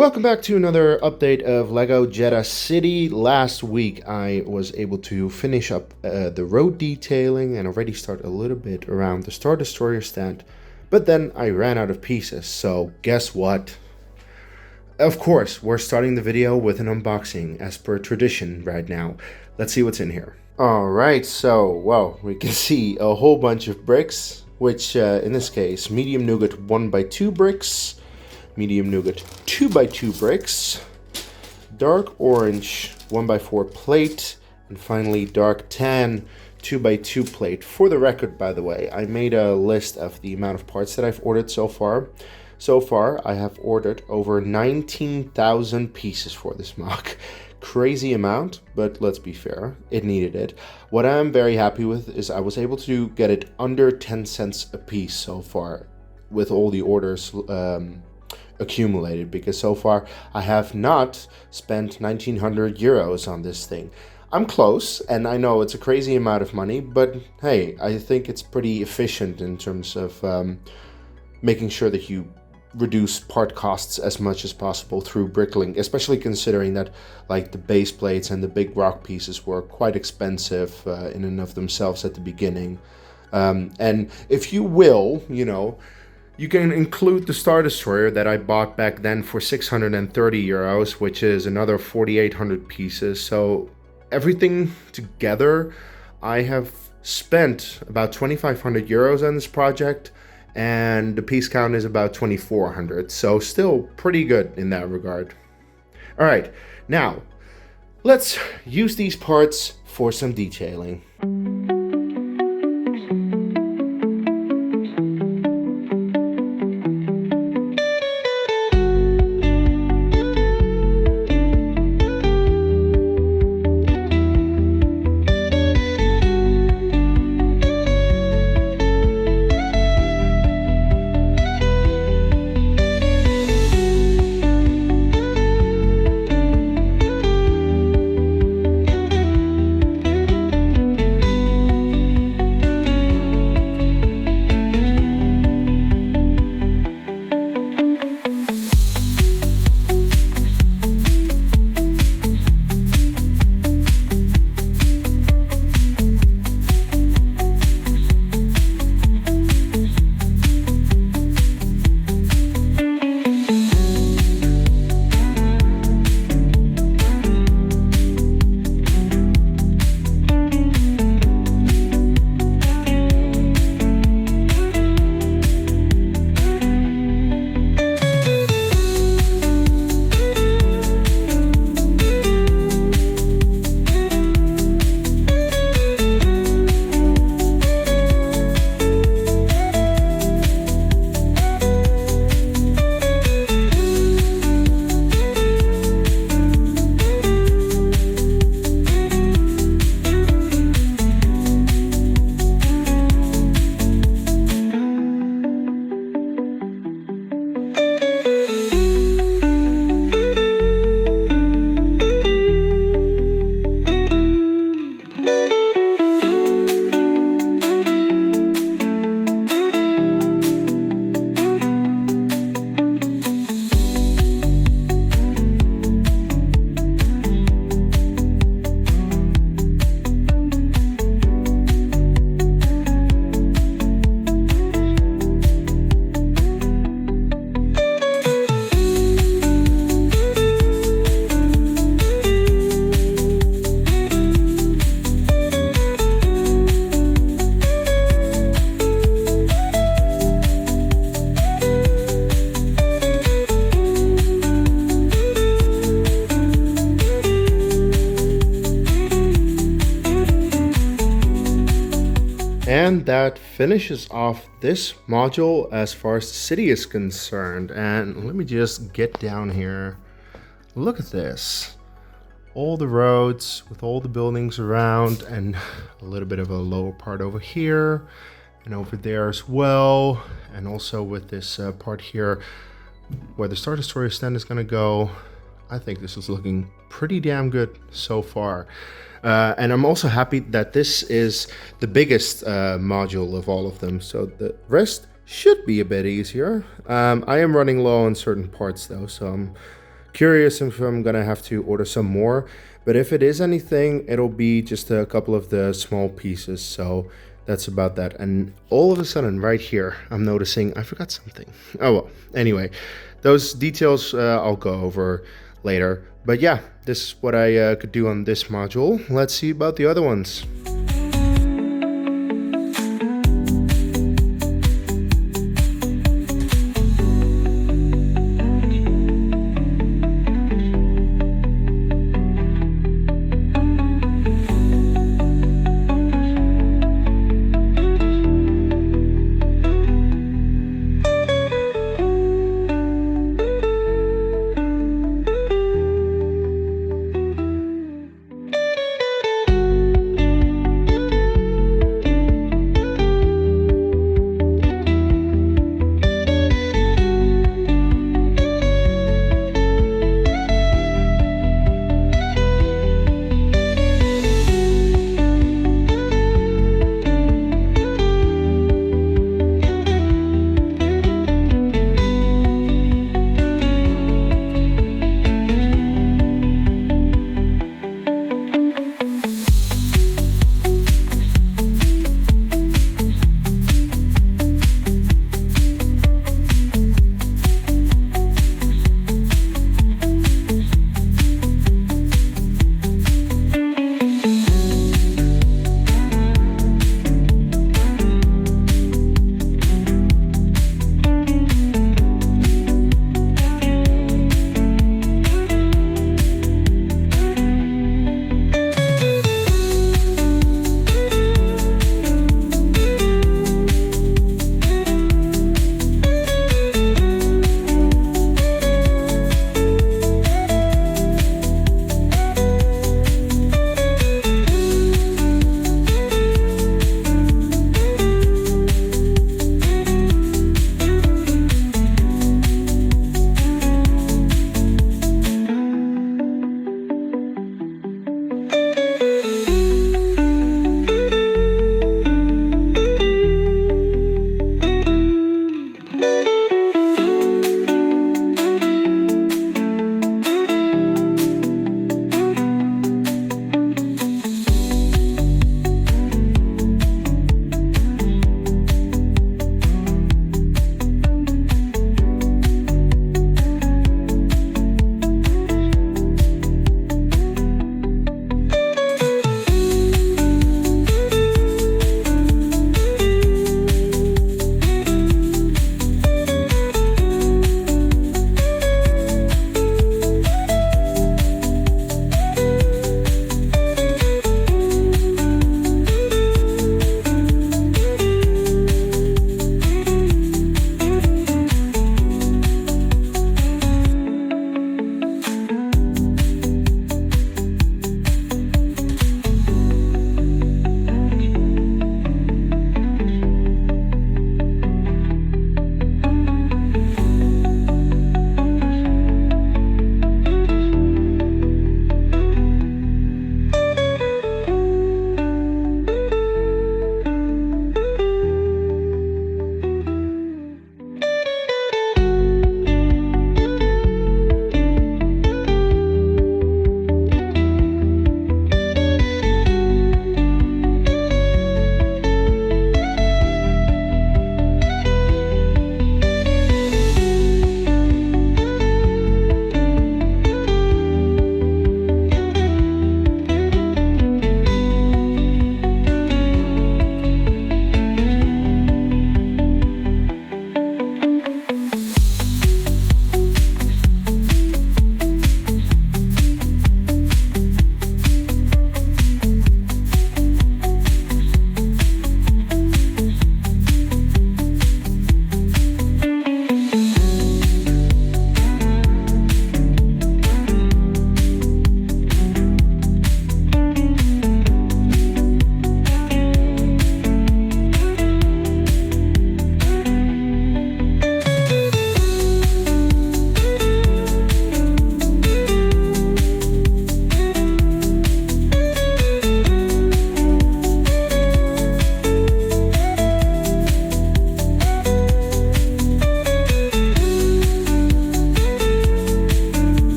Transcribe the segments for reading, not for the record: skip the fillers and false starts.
Welcome back to another update of LEGO Jedha City. Last week I was able to finish up the road detailing and already start a little bit around the Star Destroyer stand, but then I ran out of pieces, so guess what? Of course, we're starting the video with an unboxing as per tradition right now. Let's see what's in here. Alright, so, well, we can see a whole bunch of bricks, which in this case, medium nougat 1x2 bricks, medium nougat 2x2 bricks, dark orange 1x4 plate, and finally dark tan 2x2 plate. For the record, by the way, I made a list of the amount of parts that I've ordered so far. So far, I have ordered over 19,000 pieces for this MOC. Crazy amount, but let's be fair, it needed it. What I'm very happy with is I was able to get it under 10 cents a piece so far with all the orders accumulated, because so far I have not spent 1900 euros on this thing. I'm close, and I know it's a crazy amount of money, but hey, I think it's pretty efficient in terms of making sure that you reduce part costs as much as possible through brickling, especially considering that like the base plates and the big rock pieces were quite expensive in and of themselves at the beginning. And if you will, you can include the Star Destroyer that I bought back then for 630 euros, which is another 4,800 pieces. So everything together, I have spent about 2,500 euros on this project, and the piece count is about 2,400. So still pretty good in that regard. All right, now let's use these parts for some detailing. And that finishes off this module as far as the city is concerned. And let me just get down here. Look at this. All the roads with all the buildings around, and a little bit of a lower part over here and over there as well. And also with this part here where the Star Destroyer stand is going to go. I think this is looking pretty damn good so far. And I'm also happy that this is the biggest module of all of them, so the rest should be a bit easier. I am running low on certain parts though, so I'm Curious if I'm gonna have to order some more, but if it is anything, it'll be just a couple of the small pieces. So that's about that. And all of a sudden, right here, I'm noticing I forgot something. Oh well. Anyway, those details I'll go over later. But yeah, this is what I could do on this module. Let's see about the other ones.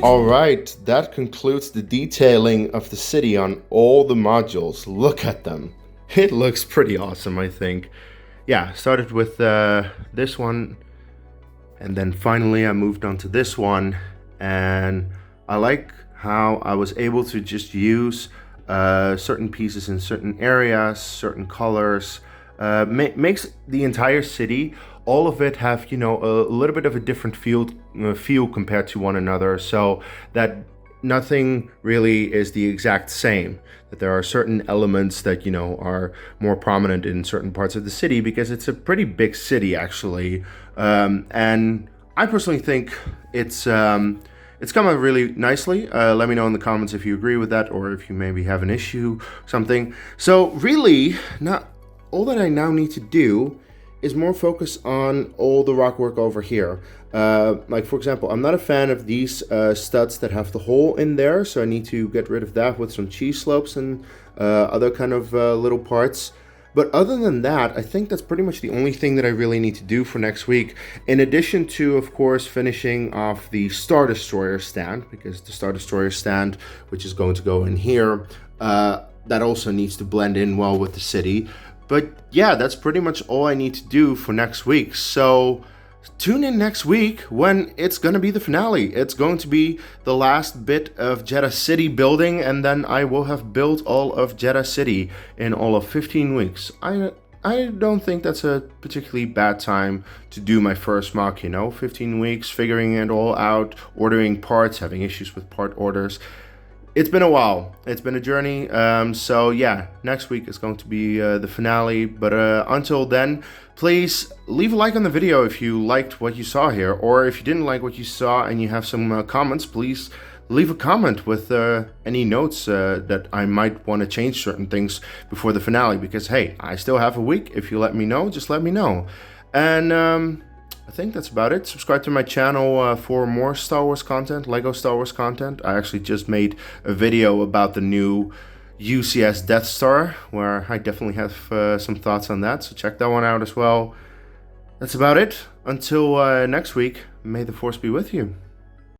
Alright, that concludes the detailing of the city on all the modules. Look at them. It looks pretty awesome, I think. Yeah, started with this one, and then finally I moved on to this one, and I like how I was able to just use certain pieces in certain areas, certain colors. Makes the entire city, all of it, have, you know, a little bit of a different feel compared to one another, so that nothing really is the exact same. That there are certain elements that, you know, are more prominent in certain parts of the city because it's a pretty big city, actually. And I personally think it's come out really nicely. Let me know in the comments if you agree with that, or if you maybe have an issue, something. So really, not all that I now need to do is more focus on all the rock work over here. Like, for example, I'm not a fan of these studs that have the hole in there, so I need to get rid of that with some cheese slopes and other kind of little parts. But other than that, I think that's pretty much the only thing that I really need to do for next week. In addition to, of course, finishing off the Star Destroyer stand, because the Star Destroyer stand, which is going to go in here, that also needs to blend in well with the city. But yeah, that's pretty much all I need to do for next week. So tune in next week when it's going to be the finale. It's going to be the last bit of Jedha City building, and then I will have built all of Jedha City in all of 15 weeks. I don't think that's a particularly bad time to do my first mock, you know, 15 weeks, figuring it all out, ordering parts, having issues with part orders. It's been a while. It's been a journey. So yeah, next week is going to be the finale. But until then, please leave a like on the video if you liked what you saw here. Or if you didn't like what you saw and you have some comments, please leave a comment with any notes that I might want to change certain things before the finale. Because hey, I still have a week. If you let me know, just let me know. And I think that's about it. Subscribe to my channel for more Star Wars content, Lego Star Wars content. I actually just made a video about the new UCS Death Star, where I definitely have some thoughts on that, so check that one out as well. That's about it. Until next week, may the Force be with you.